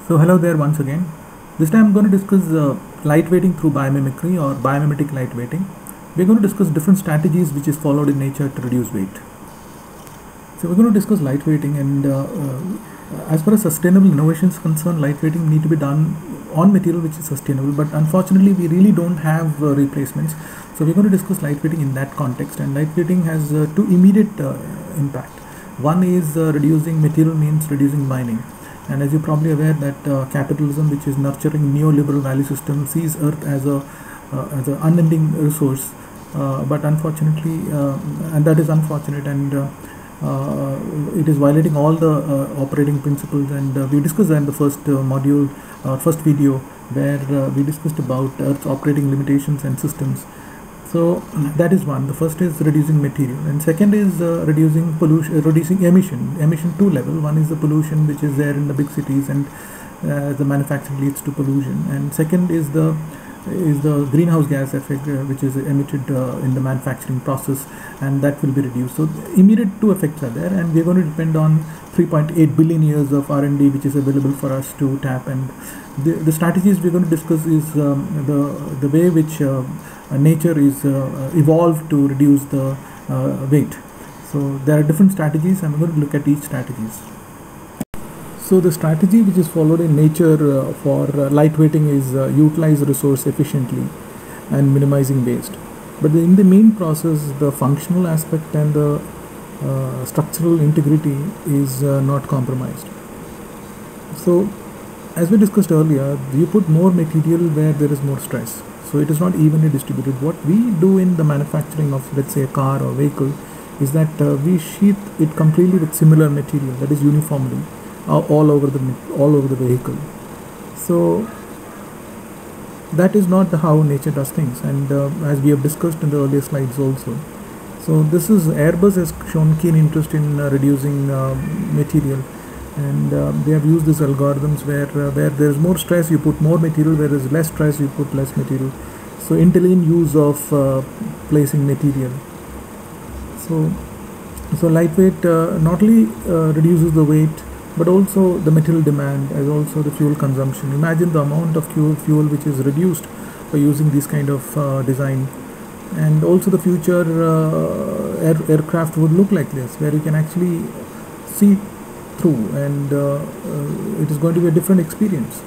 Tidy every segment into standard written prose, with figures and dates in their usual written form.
So hello there once again. This time I'm going to discuss lightweighting through biomimicry or biomimetic lightweighting. We're going to discuss different strategies which is followed in nature to reduce weight. So we're going to discuss lightweighting, and as far as sustainable innovation is concerned, lightweighting need to be done on material which is sustainable, but unfortunately we really don't have replacements. So we're going to discuss lightweighting in that context, and lightweighting has two immediate impact. One is reducing material means reducing mining. And as you're probably aware that capitalism, which is nurturing neoliberal value system, sees earth as an unending resource, but unfortunately, and that is unfortunate, and it is violating all the operating principles. And we discussed that in the first module, first video, where we discussed about earth's operating limitations and systems. So that is one. The first is reducing material, and second is reducing pollution, reducing emission. Emission two level. One is the pollution which is there in the big cities, and the manufacturing leads to pollution. And second is the greenhouse gas effect, which is emitted in the manufacturing process, and that will be reduced. So immediate two effects are there, and we are going to depend on 3.8 billion years of R&D which is available for us to tap. And the strategies we're going to discuss is the way which nature is evolved to reduce the weight. So there are different strategies, and we're going to look at each strategies. So the strategy which is followed in nature for lightweighting is utilize resource efficiently and minimizing waste. But in the main process, the functional aspect and the structural integrity is not compromised. So as we discussed earlier, you put more material where there is more stress. So it is not evenly distributed. What we do in the manufacturing of, let's say, a car or vehicle is that we sheath it completely with similar material, that is uniformly all over the vehicle. So that is not how nature does things, and as we have discussed in the earlier slides also. So this is Airbus has shown keen interest in reducing material, and they have used these algorithms where there is more stress, you put more material, where there is less stress, you put less material. So intelligent use of placing material. So lightweight not only reduces the weight, but also the material demand, as also the fuel consumption. Imagine the amount of fuel which is reduced by using this kind of design. And also the future aircraft would look like this, where you can actually see through, and it is going to be a different experience.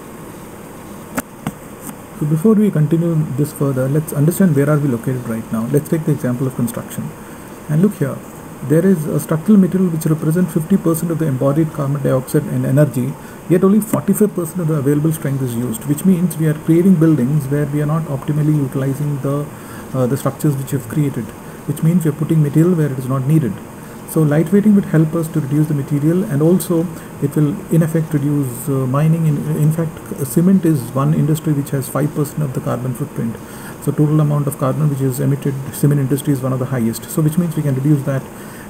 So before we continue this further, let's understand where are we located right now. Let's take the example of construction, and look here. There is a structural material which represents 50% of the embodied carbon dioxide and energy, yet only 45% of the available strength is used, which means we are creating buildings where we are not optimally utilizing the structures which we have created, which means we are putting material where it is not needed. So lightweighting would help us to reduce the material, and also it will in effect reduce mining. In fact, cement is one industry which has 5% of the carbon footprint. So total amount of carbon which is emitted, cement industry is one of the highest. So which means we can reduce that,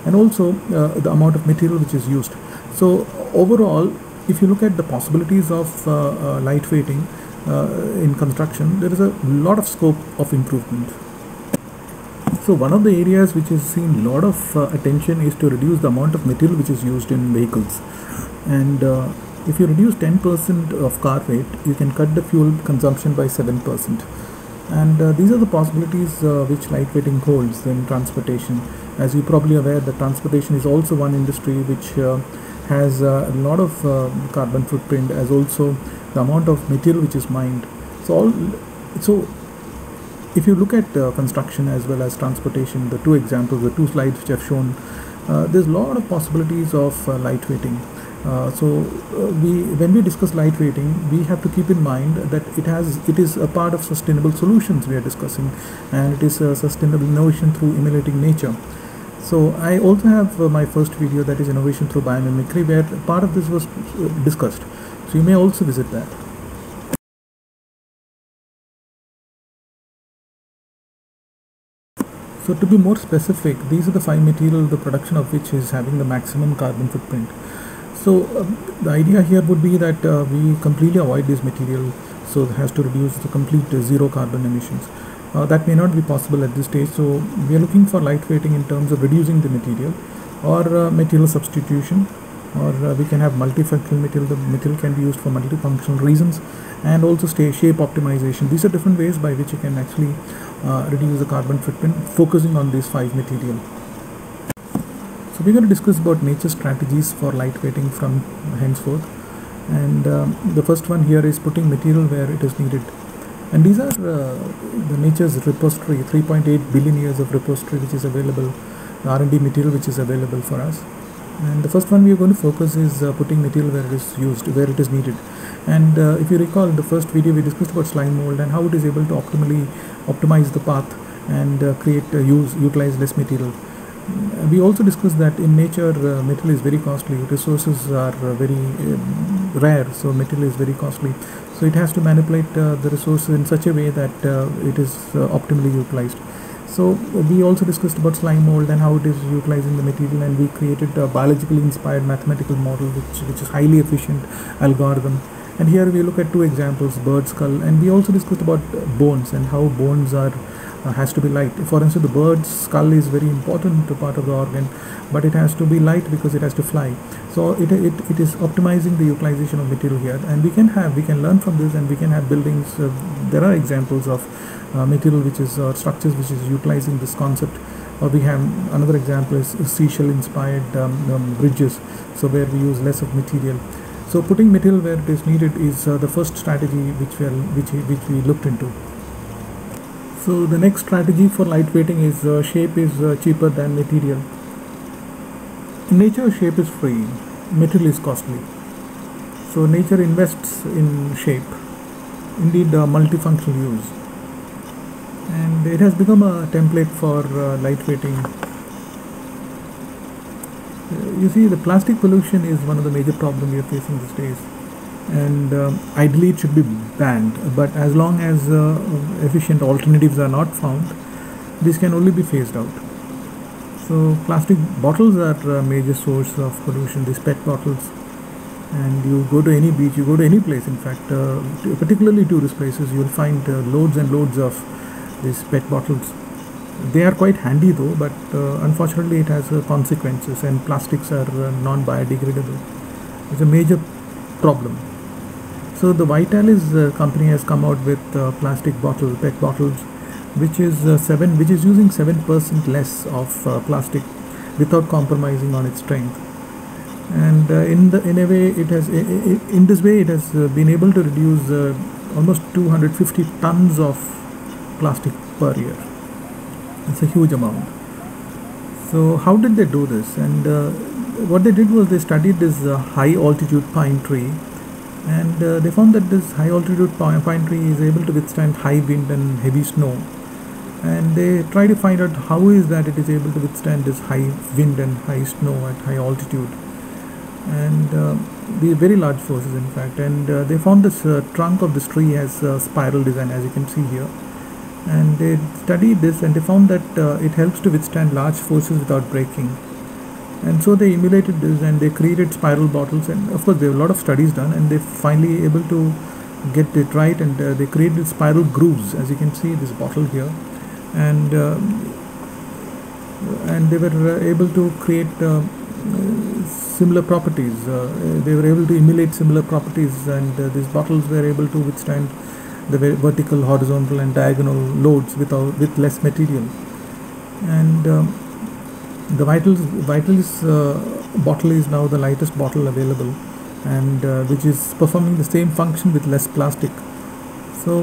and also the amount of material which is used. So overall, if you look at the possibilities of lightweighting in construction, there is a lot of scope of improvement. So one of the areas which has seen a lot of attention is to reduce the amount of material which is used in vehicles. And if you reduce 10% of car weight, you can cut the fuel consumption by 7%. And these are the possibilities which lightweighting holds in transportation. As you're probably aware, that transportation is also one industry which has a lot of carbon footprint, as also the amount of material which is mined. So if you look at construction as well as transportation, the two examples, the two slides which I've shown, there's a lot of possibilities of lightweighting. When we discuss lightweighting, we have to keep in mind that it is a part of sustainable solutions we are discussing, and it is a sustainable innovation through emulating nature. So I also have my first video, that is innovation through biomimicry, where part of this was discussed. So you may also visit that. So to be more specific, these are the 5 materials, the production of which is having the maximum carbon footprint. So the idea here would be that we completely avoid this material, so it has to reduce the complete zero carbon emissions. That may not be possible at this stage, so we are looking for lightweighting in terms of reducing the material or material substitution, or we can have multifunctional material. The material can be used for multifunctional reasons, and also shape optimization. These are different ways by which you can actually reduce the carbon footprint, focusing on these 5 material. So we're going to discuss about nature strategies for lightweighting from henceforth, and the first one here is putting material where it is needed. And these are the nature's repository, 3.8 billion years of repository which is available, the R&D material which is available for us. And the first one we are going to focus is putting material where it is used, where it is needed. And if you recall, in the first video we discussed about slime mold and how it is able to optimally optimize the path and utilize less material. We also discussed that in nature material is very costly, resources are very rare, so material is very costly. So it has to manipulate the resources in such a way that it is optimally utilized. So we also discussed about slime mold and how it is utilizing the material, and we created a biologically inspired mathematical model which is highly efficient algorithm. And here we look at 2 examples, bird skull, and we also discussed about bones and how bones are has to be light. For instance, the bird's skull is very important part of the organ, but it has to be light because it has to fly. So it is optimizing the utilization of material here, and we can learn from this, and we can have buildings. There are examples of material which is structures which is utilizing this concept. Or we have another example is seashell inspired bridges, so where we use less of material. So putting material where it is needed is the first strategy which we looked into. So the next strategy for lightweighting is shape is cheaper than material. In nature, shape is free, material is costly. So nature invests in shape, indeed multifunctional use, and it has become a template for lightweighting. You see, the plastic pollution is one of the major problems we are facing these days, and ideally it should be banned, but as long as efficient alternatives are not found, this can only be phased out. So plastic bottles are a major source of pollution, these PET bottles, and you go to any beach, you go to any place, in fact particularly tourist places, you will find loads and loads of these PET bottles. They are quite handy though, but unfortunately it has consequences, and plastics are non-biodegradable. It's a major problem. So the Vitalis company has come out with plastic bottles, PET bottles, which is using 7% less of plastic without compromising on its strength. And in a way, it has in this way it has been able to reduce almost 250 tons of plastic per year. It's a huge amount. So how did they do this? And what they did was they studied this high altitude pine tree, and they found that this high altitude pine tree is able to withstand high wind and heavy snow. And they try to find out how is that it is able to withstand this high wind and high snow at high altitude, and the very large forces in fact. And they found this trunk of this tree has spiral design, as you can see here. And they studied this, and they found that it helps to withstand large forces without breaking. And so they emulated this, and they created spiral bottles, and of course there were a lot of studies done, and they finally able to get it right, and they created spiral grooves, as you can see this bottle here. And they were able to create similar properties. They were able to emulate similar properties, and these bottles were able to withstand the vertical, horizontal and diagonal loads with less material. And the Vitalis bottle is now the lightest bottle available, and which is performing the same function with less plastic. So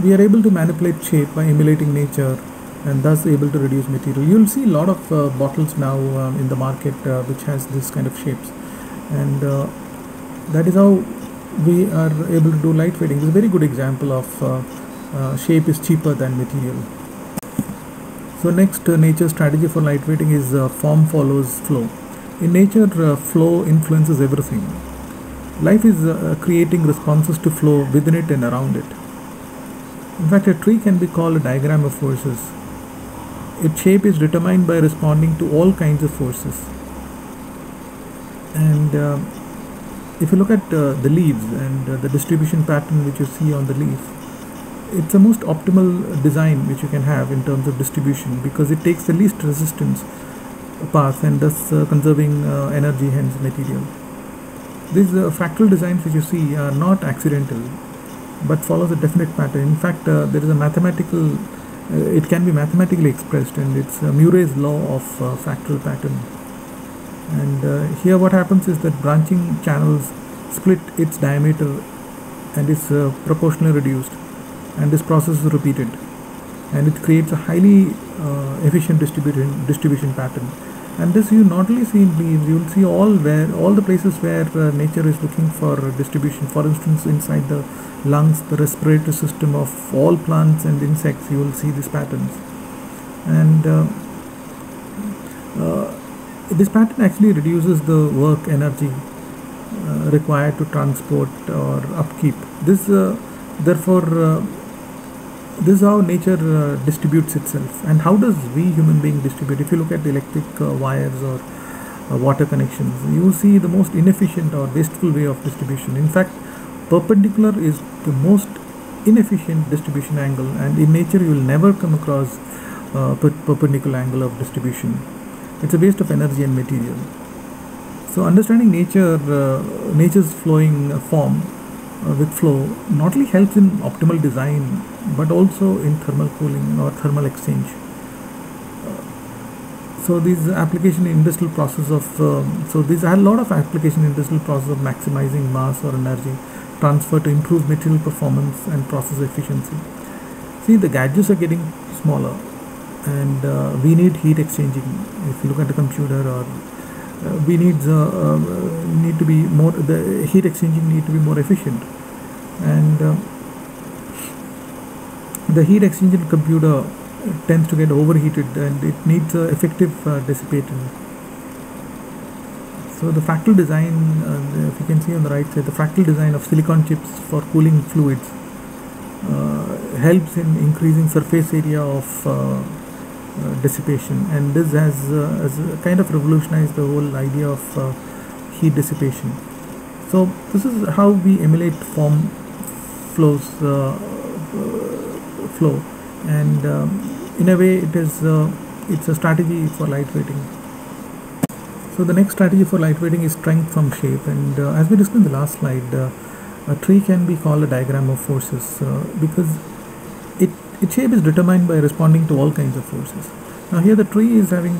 we are able to manipulate shape by emulating nature, and thus able to reduce material. You will see a lot of bottles now in the market which has this kind of shapes, and that is how we are able to do lightweighting. This is a very good example of shape is cheaper than material. So next nature strategy for lightweighting is form follows flow. In nature, flow influences everything. Life is creating responses to flow within it and around it. In fact, a tree can be called a diagram of forces. Its shape is determined by responding to all kinds of forces. And if you look at the leaves and the distribution pattern which you see on the leaf, it's the most optimal design which you can have in terms of distribution, because it takes the least resistance path and thus conserving energy, hence material. These fractal designs which you see are not accidental, but follows a definite pattern. In fact, there is a mathematical, it can be mathematically expressed, and it's Murray's law of fractal pattern. And here what happens is that branching channels split its diameter and is proportionally reduced, and this process is repeated, and it creates a highly efficient distribution pattern. And this you not only see in leaves, you will see all the places where nature is looking for distribution. For instance, inside the lungs, the respiratory system of all plants and insects, you will see these patterns. And this pattern actually reduces the work energy required to transport or upkeep. This therefore this is how nature distributes itself. And how does we human being distribute? If you look at the electric wires or water connections, you will see the most inefficient or wasteful way of distribution. In fact, perpendicular is the most inefficient distribution angle, and in nature you will never come across perpendicular angle of distribution. It's a waste of energy and material. So understanding nature's flowing form with flow not only helps in optimal design, but also in thermal cooling or thermal exchange. So these application in industrial process of so these are a lot of application in industrial process of maximizing mass or energy transfer to improve material performance and process efficiency. See, the gadgets are getting smaller, and we need heat exchanging. If you look at the computer, or we need to be more, the heat exchanging need to be more efficient, and the heat exchanging computer tends to get overheated, and it needs effective dissipator. So the fractal design, if you can see on the right side, the fractal design of silicon chips for cooling fluids helps in increasing surface area of dissipation, and this has kind of revolutionized the whole idea of heat dissipation. So this is how we emulate form flows flow, and in a way it's a strategy for lightweighting. So the next strategy for lightweighting is strength from shape, and as we discussed in the last slide, a tree can be called a diagram of forces because its shape is determined by responding to all kinds of forces. Now here the tree is having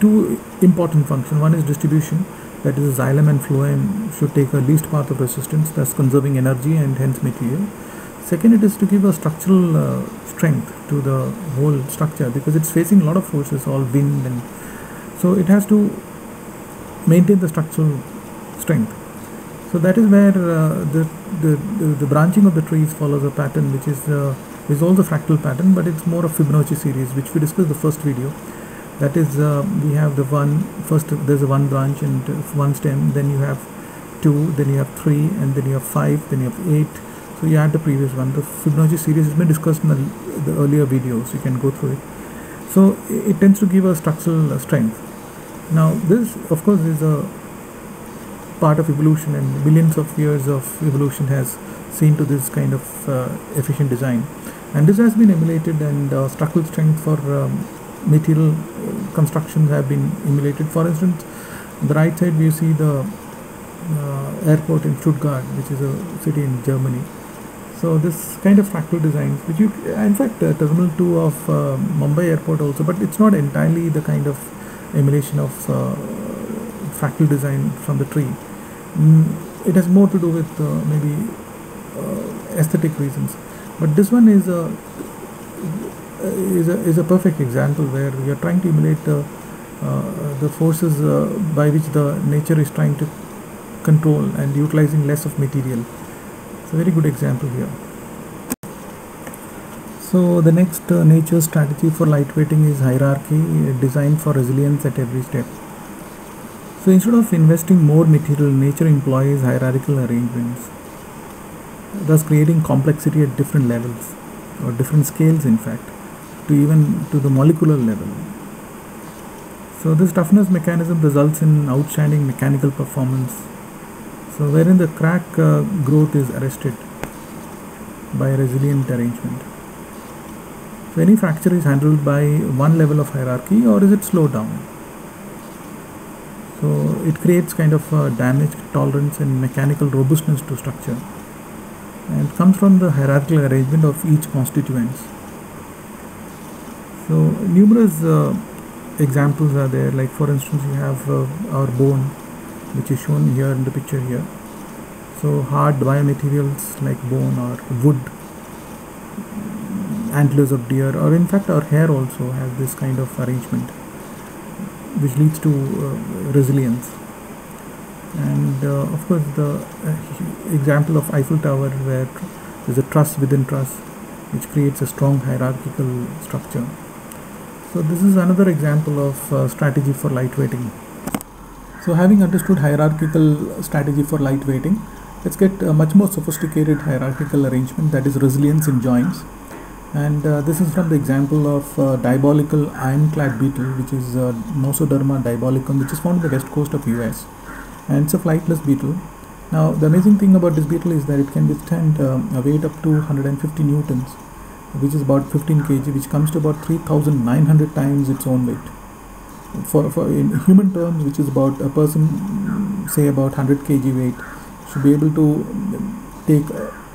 two important functions. One is distribution, that is xylem and phloem should take a least path of resistance, thus conserving energy and hence material. Second, it is to give a structural strength to the whole structure, because it's facing a lot of forces, all wind, and so it has to maintain the structural strength. So that is where the branching of the trees follows a pattern which is also fractal pattern, but it's more of Fibonacci series, which we discussed in the first video. That is, we have the first there's a one branch and one stem, then you have two, then you have three, and then you have five, then you have eight. So you add the previous one. The Fibonacci series has been discussed in the earlier videos. You can go through it. So it tends to give a structural strength. Now this, of course, is a part of evolution, and millions of years of evolution has seen to this kind of efficient design, and this has been emulated, and structural strength for material constructions have been emulated. For instance, on the right side we see the airport in Stuttgart, which is a city in Germany. So this kind of fractal designs, which you, in fact, Terminal 2 of Mumbai airport also, but it's not entirely the kind of emulation of fractal design from the tree. It has more to do with maybe aesthetic reasons, but this one is a perfect example where we are trying to emulate the forces by which the nature is trying to control and utilizing less of material. It's a very good example here. So the next nature strategy for lightweighting is hierarchy, designed for resilience at every step. So instead of investing more material, nature employs hierarchical arrangements, thus creating complexity at different levels, or different scales in fact, to even to the molecular level. So this toughness mechanism results in outstanding mechanical performance, so wherein the crack growth is arrested by a resilient arrangement. So any fracture is handled by one level of hierarchy, or is it slowed down? So it creates kind of damage tolerance and mechanical robustness to structure, and comes from the hierarchical arrangement of each constituents. So numerous examples are there, like for instance you have our bone, which is shown here in the picture here. So hard biomaterials like bone or wood, antlers of deer, or in fact our hair also has this kind of arrangement, which leads to resilience. And of course the example of Eiffel Tower, where there's a truss within truss, which creates a strong hierarchical structure. So this is another example of strategy for lightweighting. So having understood hierarchical strategy for lightweighting, let's get a much more sophisticated hierarchical arrangement, that is resilience in joints. And this is from the example of diabolical ironclad beetle, which is Nosoderma diabolicum, which is found on the west coast of US, and it's a flightless beetle. Now the amazing thing about this beetle is that it can withstand a weight up to 150 newtons, which is about 15 kg, which comes to about 3,900 times its own weight. For in human terms, which is about a person, say about 100 kg weight, should be able to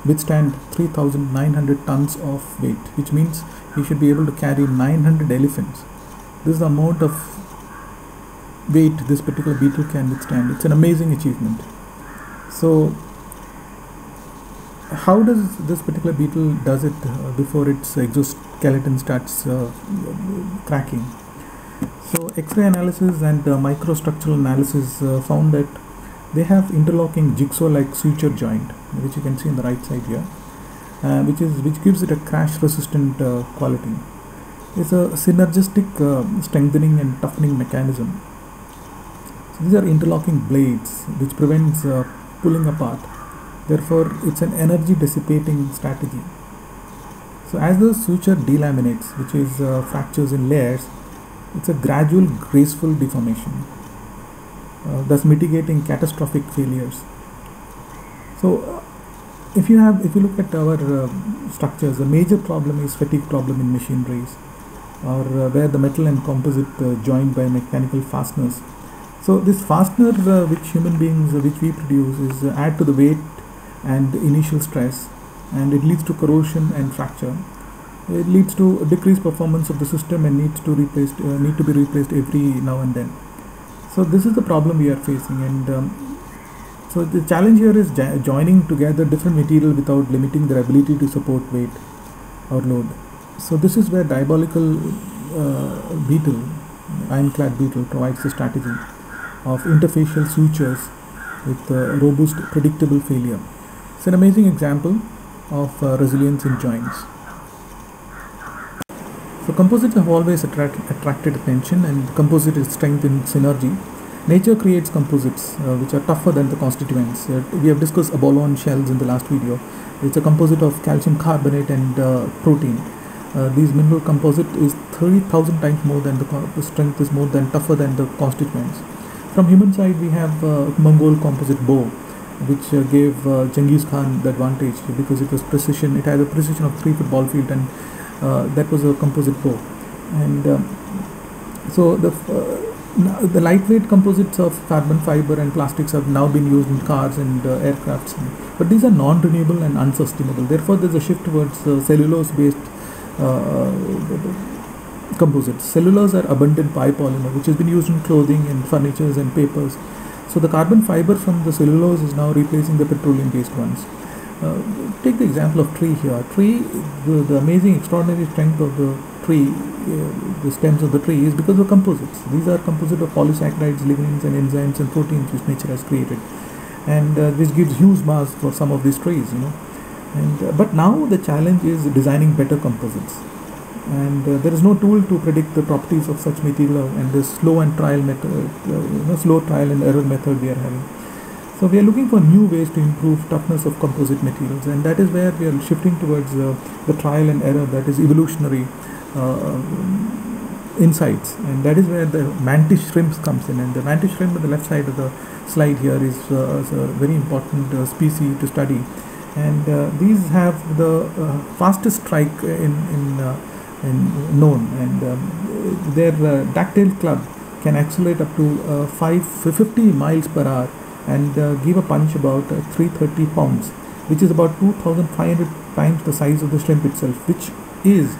withstand 3,900 tons of weight, which means he should be able to carry 900 elephants. This is the amount of weight this particular beetle can withstand. It's an amazing achievement. So how does this particular beetle does it before its exoskeleton starts cracking? So X-ray analysis and microstructural analysis found that they have interlocking jigsaw-like suture joint, which you can see on the right side here, which gives it a crash-resistant quality. It's a synergistic strengthening and toughening mechanism. So these are interlocking blades, which prevents pulling apart. Therefore, it's an energy dissipating strategy. So as the suture delaminates, which is fractures in layers, it's a gradual, graceful deformation, thus mitigating catastrophic failures. So if you look at our structures, the major problem is fatigue problem in machineries, or where the metal and composite joined by mechanical fasteners. So this fastener which human beings, which we produce, is add to the weight and initial stress, and it leads to corrosion and fracture. It leads to decreased performance of the system and need to be replaced every now and then. So this is the problem we are facing, and so the challenge here is joining together different material without limiting their ability to support weight or load. So this is where diabolical beetle, ironclad beetle, provides the strategy of interfacial sutures with robust, predictable failure. It's an amazing example of resilience in joints. So composites have always attracted attention, and composite is strength in synergy. Nature creates composites which are tougher than the constituents. We have discussed abalone shells in the last video. It's a composite of calcium carbonate and protein. These mineral composite is 30,000 times more than the strength is more than tougher than the constituents. From human side, we have Mongol composite bow, which gave Genghis Khan the advantage because it was precision. It had a precision of 3 foot ball field, and that was a composite bow. And so the lightweight composites of carbon fiber and plastics have now been used in cars and aircrafts, but these are non-renewable and unsustainable. Therefore, there's a shift towards cellulose-based composites. Cellulose are abundant biopolymer, which has been used in clothing and furnitures and papers. So the carbon fiber from the cellulose is now replacing the petroleum-based ones. Take the example of tree here. The amazing, extraordinary strength of the tree, the stems of the tree, is because of composites. These are composite of polysaccharides, lignins, and enzymes and proteins which nature has created, and which gives huge mass for some of these trees, And but now the challenge is designing better composites, and there is no tool to predict the properties of such material, and this slow trial and error method we are having. So we are looking for new ways to improve toughness of composite materials, and that is where we are shifting towards the trial and error, that is evolutionary insights, and that is where the mantis shrimps comes in. And the mantis shrimp on the left side of the slide here is a very important species to study, and these have the fastest strike in known, and their dactyl club can accelerate up to 550 miles per hour and give a punch about 330 pounds, which is about 2500 times the size of the shrimp itself, which is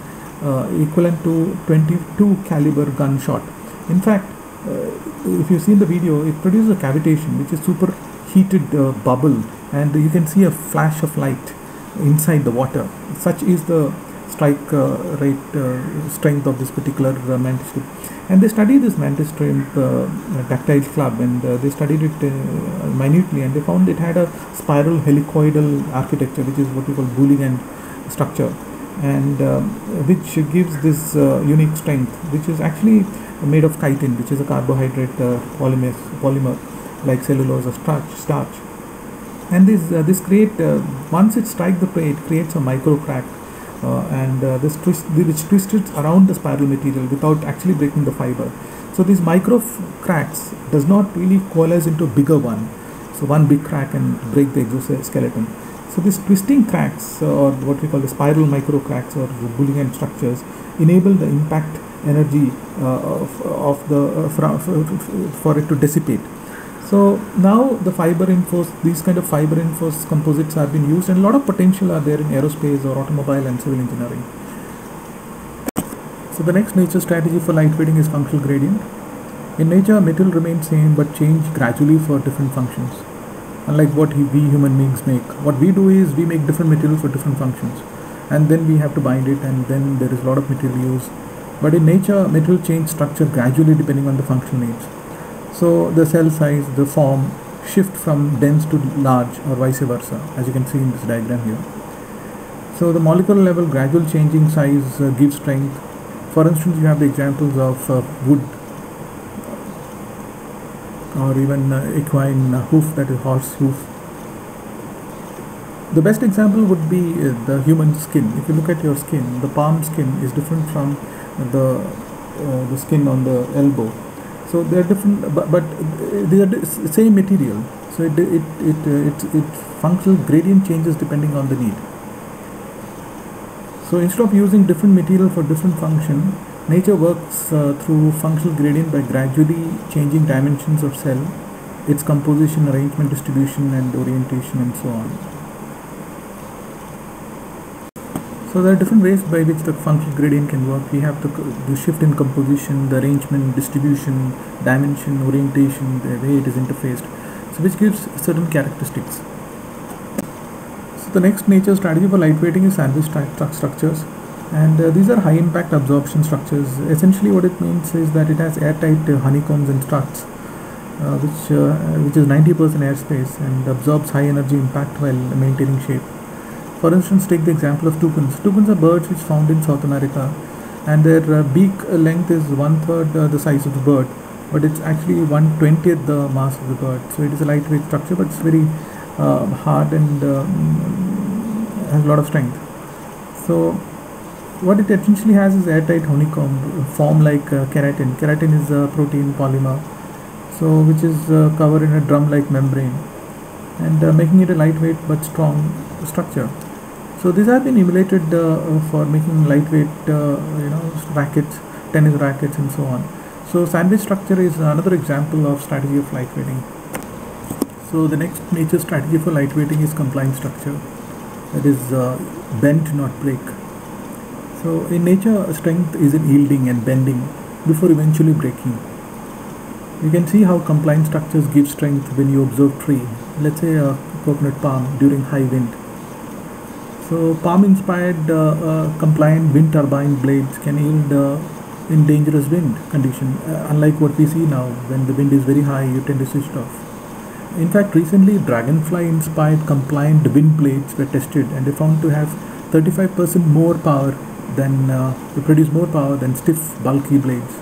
equivalent to 22 caliber gunshot. In fact, if you see in the video, it produces a cavitation, which is super heated bubble, and you can see a flash of light inside the water. Such is the strike rate strength of this particular mantis shrimp. And they studied this mantis shrimp tactile club, and they studied it minutely, and they found it had a spiral helicoidal architecture, which is what we call Boolean structure, and which gives this unique strength, which is actually made of chitin, which is a carbohydrate polymer like cellulose or starch. And this create once it strikes the prey, it creates a micro crack, which twists around the spiral material without actually breaking the fiber. So these micro cracks does not really coalesce into a bigger one. So one big crack and break the exoskeleton. So these twisting cracks, or what we call the spiral micro cracks or the Boolean structures, enable the impact energy for it to dissipate. So now the these kind of fiber reinforced composites are being used, and a lot of potential are there in aerospace or automobile and civil engineering. So the next nature strategy for lightweighting is functional gradient. In nature, material remains same but change gradually for different functions. Unlike what we human beings make, what we do is we make different material for different functions, and then we have to bind it, and then there is a lot of material use. But in nature, material change structure gradually depending on the functional needs. So the cell size, the form shift from dense to large or vice versa, as you can see in this diagram here. So the molecular level gradual changing size gives strength. For instance, you have the examples of wood, or even equine hoof, that is horse hoof. The best example would be the human skin. If you look at your skin, the palm skin is different from the skin on the elbow. So they are different, but they are the same material. So it functional gradient changes depending on the need. So instead of using different material for different function, nature works through functional gradient by gradually changing dimensions of cell, its composition, arrangement, distribution, and orientation, and so on. So there are different ways by which the functional gradient can work. We have the shift in composition, the arrangement, distribution, dimension, orientation, the way it is interfaced, so which gives certain characteristics. So the next nature strategy for lightweighting is sandwich structures, and these are high impact absorption structures. Essentially what it means is that it has airtight honeycombs and struts, which is 90% airspace, and absorbs high energy impact while maintaining shape. For instance, take the example of toucans. Toucans are birds which found in South America, and their beak length is 1/3 the size of the bird, but it's actually 1/20th the mass of the bird. So it is a lightweight structure, but it's very hard and has a lot of strength. So what it essentially has is airtight honeycomb form like keratin. Keratin is a protein polymer, so which is covered in a drum-like membrane, and making it a lightweight but strong structure. So these have been emulated for making lightweight rackets, tennis rackets, and so on. So sandwich structure is another example of strategy of lightweighting. So the next nature strategy for lightweighting is compliant structure, that is bend not break. So in nature, strength is in yielding and bending before eventually breaking. You can see how compliant structures give strength when you observe tree, let's say a coconut palm during high wind. So palm-inspired compliant wind turbine blades can yield in dangerous wind condition, unlike what we see now. When the wind is very high, you tend to switch it off. In fact, recently dragonfly-inspired compliant wind blades were tested, and they found to have 35% more power than to produce more power than stiff, bulky blades.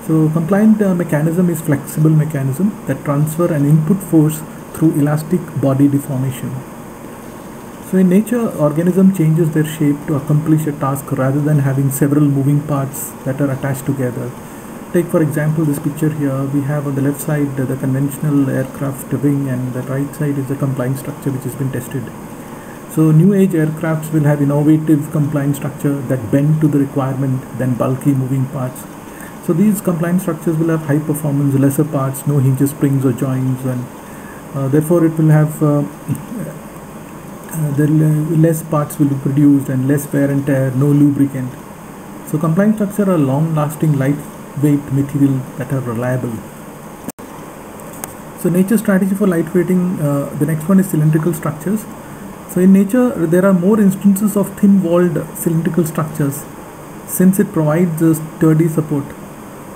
So compliant mechanism is flexible mechanism that transfer an input force through elastic body deformation. So in nature, organism changes their shape to accomplish a task rather than having several moving parts that are attached together. Take for example this picture here. We have on the left side the conventional aircraft wing, and the right side is the compliant structure which has been tested. So new age aircrafts will have innovative compliant structure that bend to the requirement than bulky moving parts. So So these compliant structures will have high performance, lesser parts, no hinges, springs or joints, and therefore it will have less parts will be produced and less wear and tear, no lubricant. So compliant structure are long-lasting, lightweight material that are reliable. So nature strategy for lightweighting, the next one is cylindrical structures. So in nature there are more instances of thin-walled cylindrical structures since it provides a sturdy support.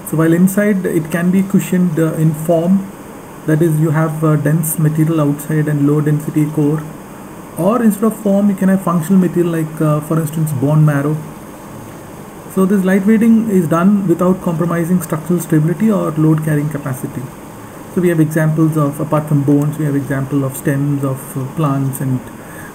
So while inside it can be cushioned in form, that is you have dense material outside and low density core, or instead of form you can have functional material like for instance bone marrow. So this lightweighting is done without compromising structural stability or load carrying capacity. So we have examples of, apart from bones, we have example of stems of plants, and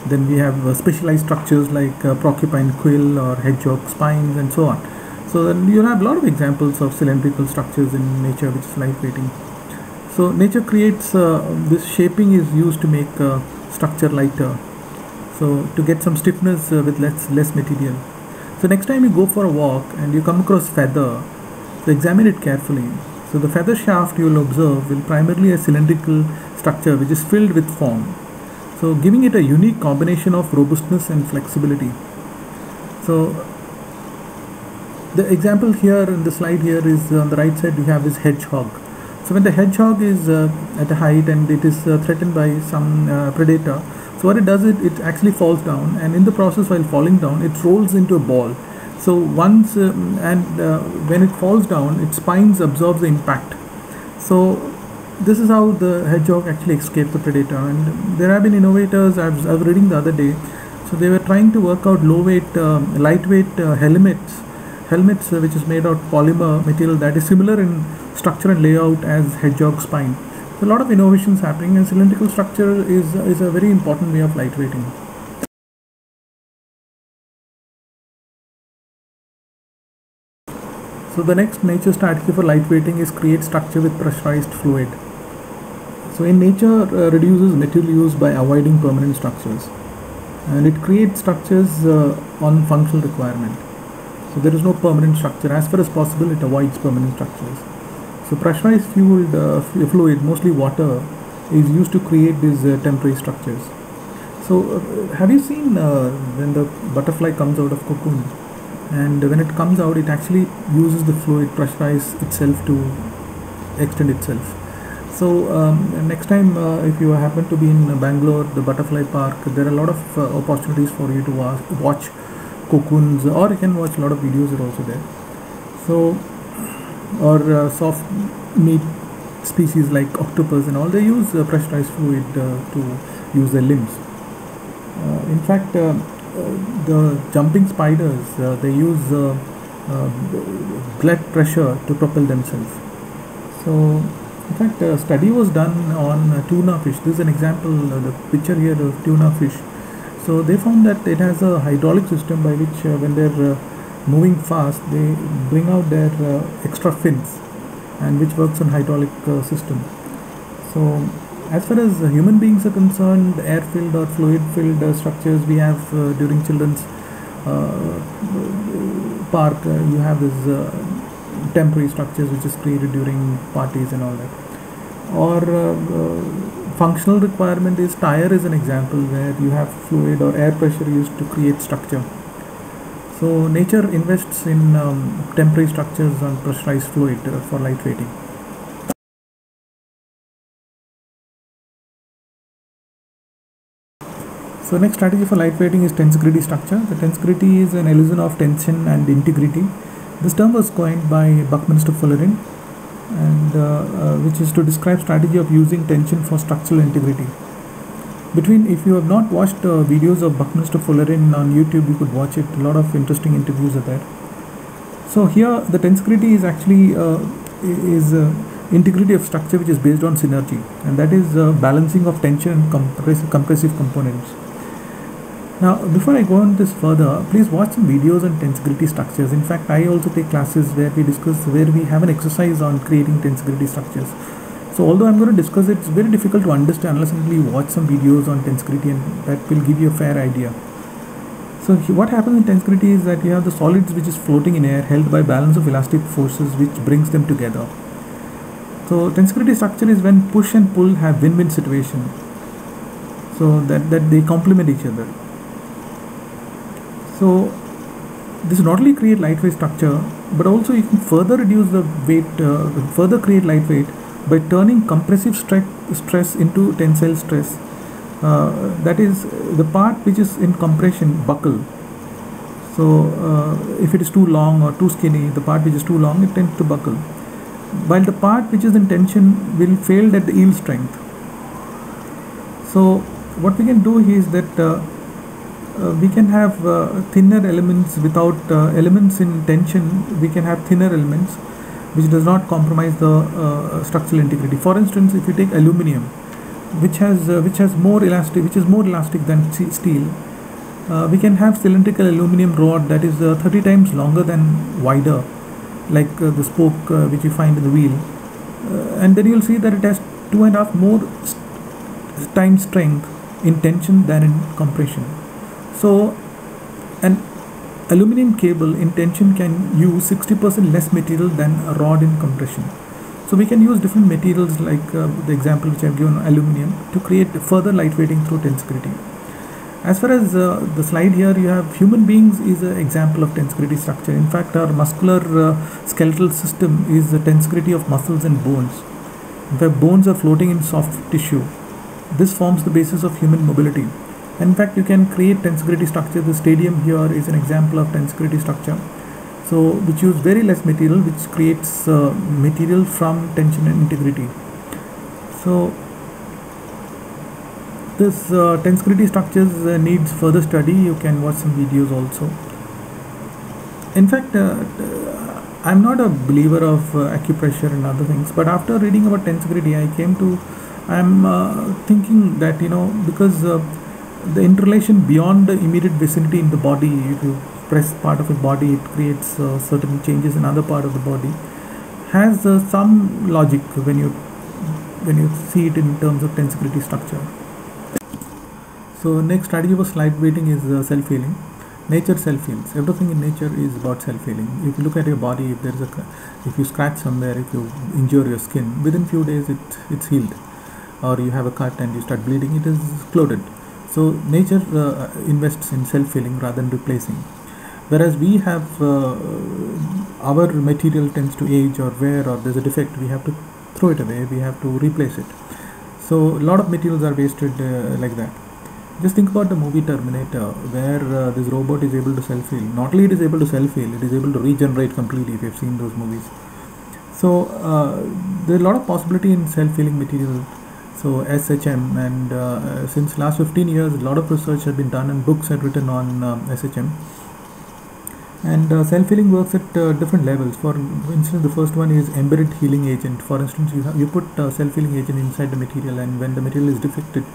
then we have specialized structures like porcupine quill or hedgehog spines and so on. So then you have a lot of examples of cylindrical structures in nature which is lightweighting. So nature creates this shaping is used to make structure lighter, so to get some stiffness with less material. So next time you go for a walk and you come across feather, so examine it carefully. So the feather shaft you will observe will primarily a cylindrical structure which is filled with foam, so giving it a unique combination of robustness and flexibility. So the example here in the slide here is on the right side we have this hedgehog. So when the hedgehog is at a height and it is threatened by some predator, so what it does, it actually falls down, and in the process while falling down it rolls into a ball. So once when it falls down, its spines absorb the impact. So this is how the hedgehog actually escapes the predator. And there have been innovators, I was reading the other day, so they were trying to work out lightweight helmets which is made out of polymer material that is similar in structure and layout as hedgehog spine. So a lot of innovations happening, and cylindrical structure is a very important way of lightweighting. So the next nature strategy for lightweighting is create structure with pressurized fluid. So in nature reduces material use by avoiding permanent structures, and it creates structures on functional requirement. So there is no permanent structure. As far as possible it avoids permanent structures. So pressurized fluid, mostly water, is used to create these temporary structures. So have you seen when the butterfly comes out of cocoon, and when it comes out it actually uses the fluid, pressurize itself to extend itself. So next time if you happen to be in Bangalore, the butterfly park, there are a lot of opportunities for you to watch cocoons, or you can watch a lot of videos are also there. So or soft meat species like octopus and all, they use pressurized fluid to use their limbs. In fact, the jumping spiders, they use blood pressure to propel themselves. So in fact, a study was done on tuna fish. This is an example, the picture here of tuna fish. So they found that it has a hydraulic system by which when they're moving fast, they bring out their extra fins, and which works on hydraulic system. So as far as human beings are concerned, air-filled or fluid-filled structures we have during children's park. You have this temporary structures which is created during parties and all that. Or functional requirement is tire is an example where you have fluid or air pressure used to create structure. So nature invests in temporary structures on pressurized fluid for lightweighting. So next strategy for lightweighting is tensegrity structure. The tensegrity is an illusion of tension and integrity. This term was coined by Buckminster Fullerene, and which is to describe strategy of using tension for structural integrity. If you have not watched videos of Buckminster Fullerene on YouTube, you could watch it. A lot of interesting interviews are there. So here the tensegrity is actually integrity of structure which is based on synergy, and that is balancing of tension and compressive components. Now before I go on this further, please watch some videos on tensegrity structures. In fact, I also take classes where we have an exercise on creating tensegrity structures. So although I'm going to discuss it, it's very difficult to understand unless you watch some videos on tensegrity, and that will give you a fair idea. So what happens in tensegrity is that you have the solids which is floating in air held by balance of elastic forces which brings them together. So tensegrity structure is when push and pull have win-win situation, so that they complement each other. So this not only create lightweight structure, but also you can further reduce the weight, further create lightweight by turning compressive stress into tensile stress. That is, the part which is in compression buckle. So if it is too long or too skinny, the part which is too long, it tends to buckle, while the part which is in tension will fail at the yield strength. So what we can do is that we can have thinner elements without elements in tension. We can have thinner elements which does not compromise the structural integrity. For instance, if you take aluminum, which has more elastic, which is more elastic than steel, we can have cylindrical aluminum rod that is 30 times longer than wider, like the spoke which you find in the wheel, and then you'll see that it has 2.5 more times strength in tension than in compression. So an aluminum cable in tension can use 60% less material than a rod in compression. So we can use different materials, like the example which I have given, aluminum, to create further lightweighting through tensegrity. As far as the slide here, you have human beings is an example of tensegrity structure. In fact, our muscular skeletal system is the tensegrity of muscles and bones. In fact, bones are floating in soft tissue. This forms the basis of human mobility. In fact, you can create tensegrity structure. The stadium here is an example of tensegrity structure. So which use very less material, which creates material from tension and integrity. So this tensegrity structures needs further study. You can watch some videos also. In fact, I'm not a believer of acupressure and other things, but after reading about tensegrity, I'm thinking that, because the interrelation beyond the immediate vicinity in the body, if you press part of the body, it creates certain changes in other part of the body, has some logic when you see it in terms of tensegrity structure. So next strategy for lightweighting is self-healing. Nature self-heals. Everything in nature is about self-healing. If you look at your body, if you scratch somewhere, if you injure your skin, within few days it's healed. Or you have a cut and you start bleeding, it is clotted. So nature invests in self-healing rather than replacing. Whereas we have our material tends to age or wear, or there's a defect, we have to throw it away, we have to replace it. So a lot of materials are wasted like that. Just think about the movie Terminator, where this robot is able to self-heal. Not only it is able to self-heal, it is able to regenerate completely, if you've seen those movies. So there's a lot of possibility in self-healing material. So SHM, and since last 15 years, a lot of research has been done and books are written on SHM. And self-healing works at different levels. For instance, the first one is embedded healing agent. For instance, you put self-healing agent inside the material, and when the material is defected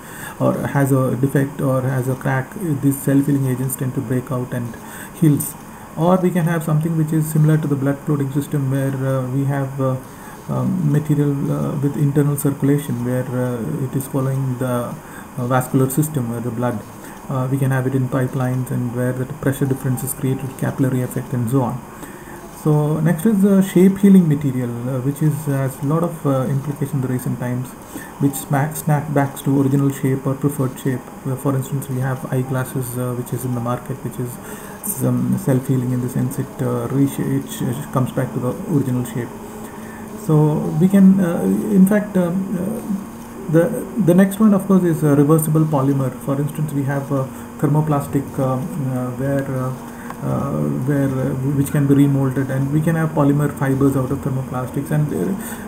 or has a defect or has a crack, these self-healing agents tend to break out and heals. Or we can have something which is similar to the blood clotting system, where we have material with internal circulation, where it is following the vascular system, where the blood. We can have it in pipelines, and where the pressure differences create capillary effect and so on. So next is shape healing material, which has a lot of implications in the recent times, which snap backs to original shape or preferred shape. For instance, we have eyeglasses which is in the market, which is self-healing in the sense it comes back to the original shape. So we can, in fact, the next one, of course, is reversible polymer. For instance, we have thermoplastic which can be remolded, and we can have polymer fibers out of thermoplastics. And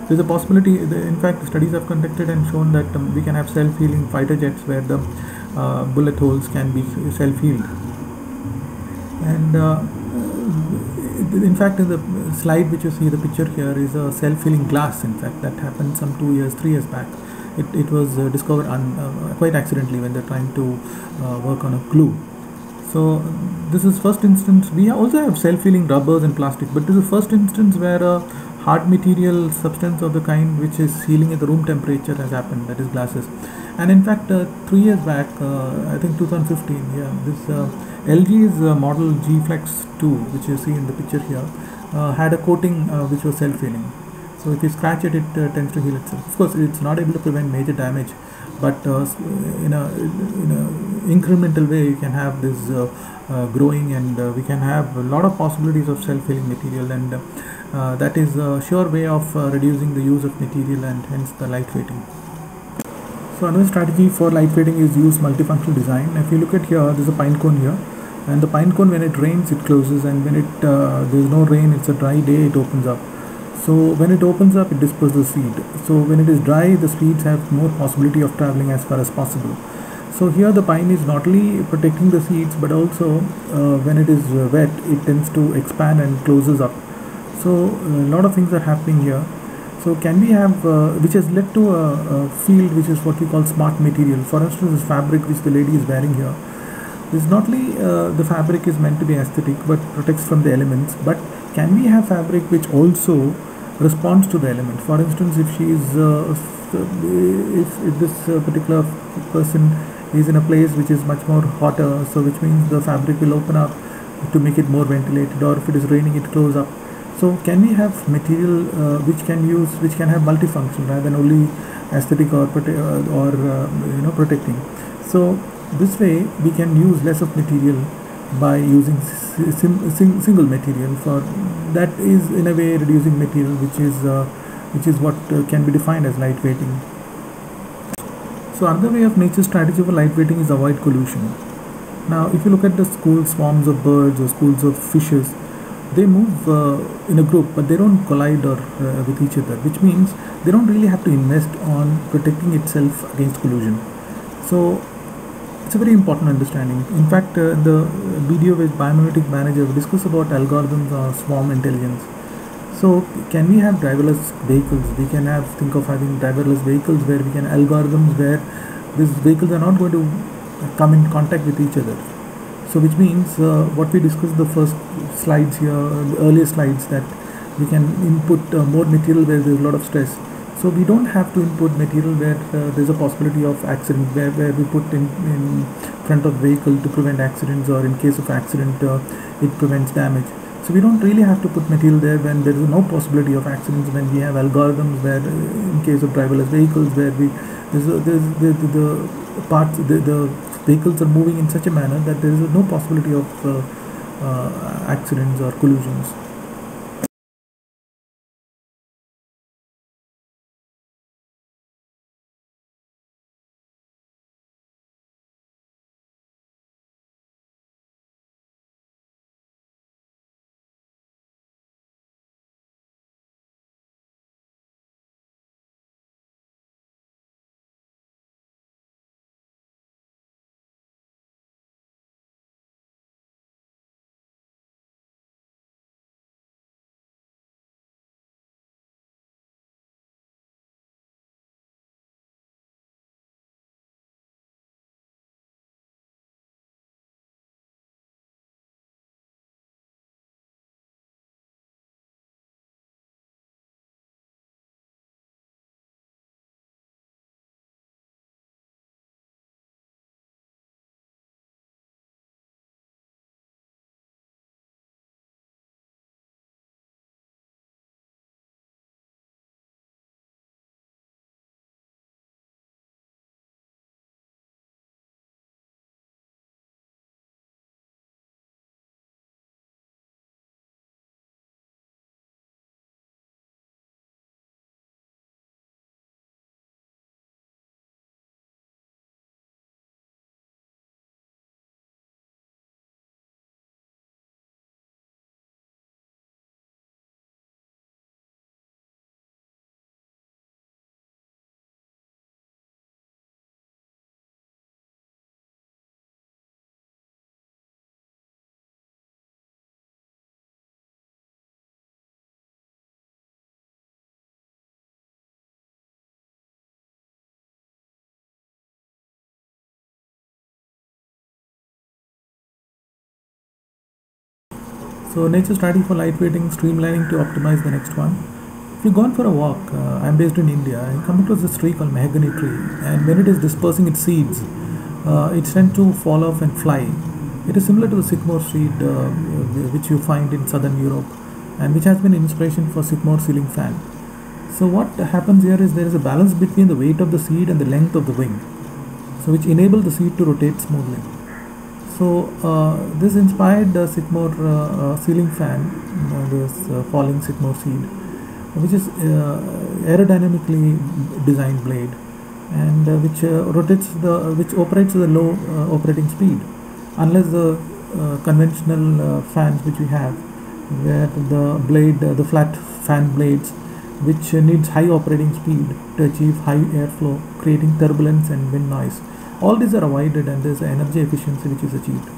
there's a possibility. In fact, studies have conducted and shown that we can have self-healing fighter jets, where the bullet holes can be self-healed. And in fact, in the slide which you see, the picture here is a self-healing glass. In fact, that happened some 3 years back. It was discovered quite accidentally when they're trying to work on a glue. So this is first instance. We also have self-healing rubbers and plastic, but this is first instance where a hard material substance of the kind which is healing at the room temperature has happened, that is glasses. And in fact, 3 years back, I think 2015, yeah, this LG's model G Flex 2, which you see in the picture here, had a coating which was self-healing. So if you scratch it, it tends to heal itself. Of course, it's not able to prevent major damage, but in a incremental way, you can have this growing, and we can have a lot of possibilities of self-healing material, and that is a sure way of reducing the use of material and hence the lightweighting. So another strategy for lightweighting is use multifunctional design. If you look at here, there's a pine cone here, and the pine cone, when it rains, it closes, and when there's no rain, it's a dry day, it opens up. So when it opens up, it disperses seed. So when it is dry, the seeds have more possibility of traveling as far as possible. So here the pine is not only protecting the seeds, but also when it is wet, it tends to expand and closes up. So a lot of things are happening here. So can we have, which has led to a field which is what we call smart material. For instance, this fabric which the lady is wearing here, this not only the fabric is meant to be aesthetic but protects from the elements, but can we have fabric which also responds to the element? For instance, if she is, if this particular person is in a place which is much more hotter, so which means the fabric will open up to make it more ventilated, or if it is raining, it closes up. So can we have material which can have multifunction rather than only aesthetic or protecting? So this way we can use less of material by using single material. For that is in a way reducing material, which is what can be defined as lightweighting. So another way of nature's strategy for lightweighting is avoid collision. Now if you look at the school swarms of birds or schools of fishes, they move in a group, but they don't collide or with each other, which means they don't really have to invest on protecting itself against collision. So it's a very important understanding. In fact, the video with Biomimetic Manager, we discuss about algorithms or swarm intelligence. So can we have driverless vehicles? We can think of having driverless vehicles where we can algorithms where these vehicles are not going to come in contact with each other. So which means what we discussed the first slides here, the earlier slides, that we can input more material where there's a lot of stress. So we don't have to input material where there's a possibility of accident, where we put in front of vehicle to prevent accidents, or in case of accident it prevents damage. So we don't really have to put material there when there is no possibility of accidents, when we have algorithms where in case of driverless vehicles where the vehicles are moving in such a manner that there is no possibility of accidents or collisions. So nature strategy for lightweighting, streamlining to optimize the next one. If you've gone for a walk, I'm based in India, and come across this tree called mahogany tree, and when it is dispersing its seeds, it tends to fall off and fly. It is similar to the sycamore seed which you find in southern Europe, and which has been inspiration for sycamore ceiling fan. So what happens here is there is a balance between the weight of the seed and the length of the wing, so which enable the seed to rotate smoothly. So this inspired the sycamore ceiling fan, this falling sycamore seed, which is aerodynamically designed blade, and which operates at a low operating speed, unless the conventional fans which we have, where the flat fan blades, which needs high operating speed to achieve high airflow, creating turbulence and wind noise. All these are avoided, and there is energy efficiency which is achieved.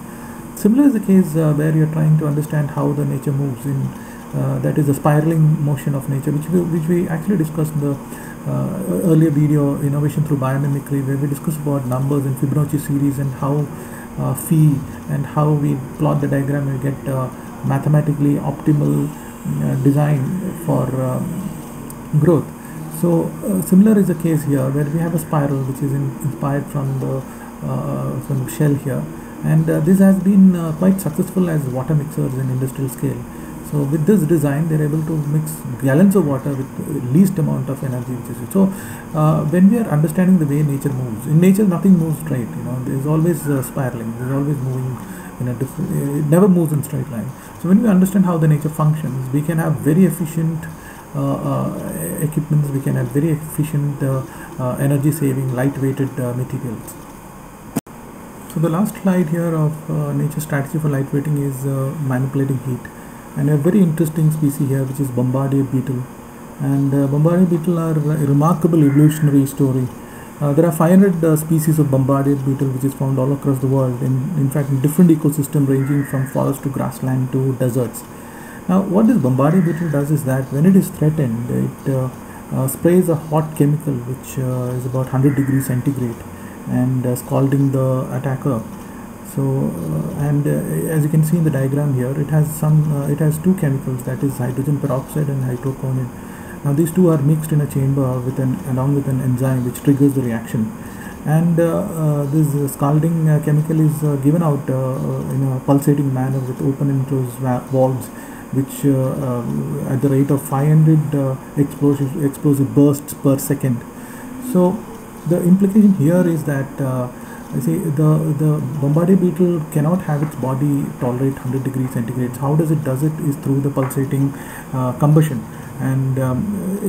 Similar is the case where you are trying to understand how the nature moves in, that is the spiraling motion of nature, which we actually discussed in the earlier video, Innovation Through Biomimicry, where we discussed about numbers and Fibonacci series, and how phi, and how we plot the diagram and get mathematically optimal design for growth. So similar is the case here, where we have a spiral which is inspired from the shell here, and this has been quite successful as water mixers in industrial scale. So with this design, they're able to mix gallons of water with least amount of energy which is used. So when we are understanding the way nature moves, in nature nothing moves straight. There's always spiraling. There's always moving in a different. It never moves in straight line. So when we understand how the nature functions, we can have very efficient equipments. We can have very efficient energy saving, light-weighted materials. So the last slide here of nature strategy for lightweighting is manipulating heat. And a very interesting species here, which is bombardier beetle. And bombardier beetle are a remarkable evolutionary story. There are 500 species of bombardier beetle which is found all across the world, in fact in different ecosystems ranging from forest to grassland to deserts. Now what this bombardier beetle does is that when it is threatened, it sprays a hot chemical which is about 100 degrees centigrade, and scalding the attacker. So as you can see in the diagram here, it has two chemicals, that is hydrogen peroxide and hydrocodone. Now these two are mixed in a chamber along with an enzyme which triggers the reaction, and this scalding chemical is given out in a pulsating manner with open and closed valves, which at the rate of 500 explosive bursts per second. So the implication here is that the bombardier beetle cannot have its body tolerate 100 degrees centigrade. How does it is through the pulsating combustion, and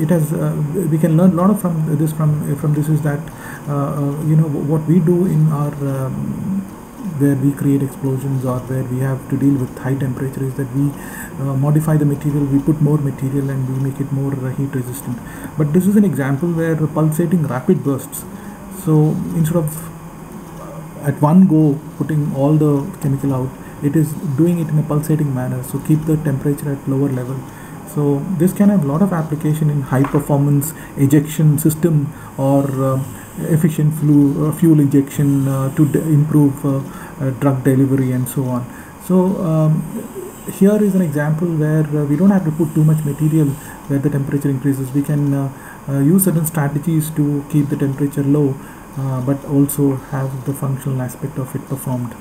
it has we can learn a lot from this is that what we do in our where we create explosions, or where we have to deal with high temperature, is that we modify the material, we put more material, and we make it more heat resistant. But this is an example where pulsating rapid bursts. So instead of at one go putting all the chemical out, it is doing it in a pulsating manner, so keep the temperature at lower level. So this can have a lot of application in high performance ejection system, or efficient fuel injection to improve drug delivery and so on. So here is an example where we don't have to put too much material where the temperature increases. We can use certain strategies to keep the temperature low, but also have the functional aspect of it performed.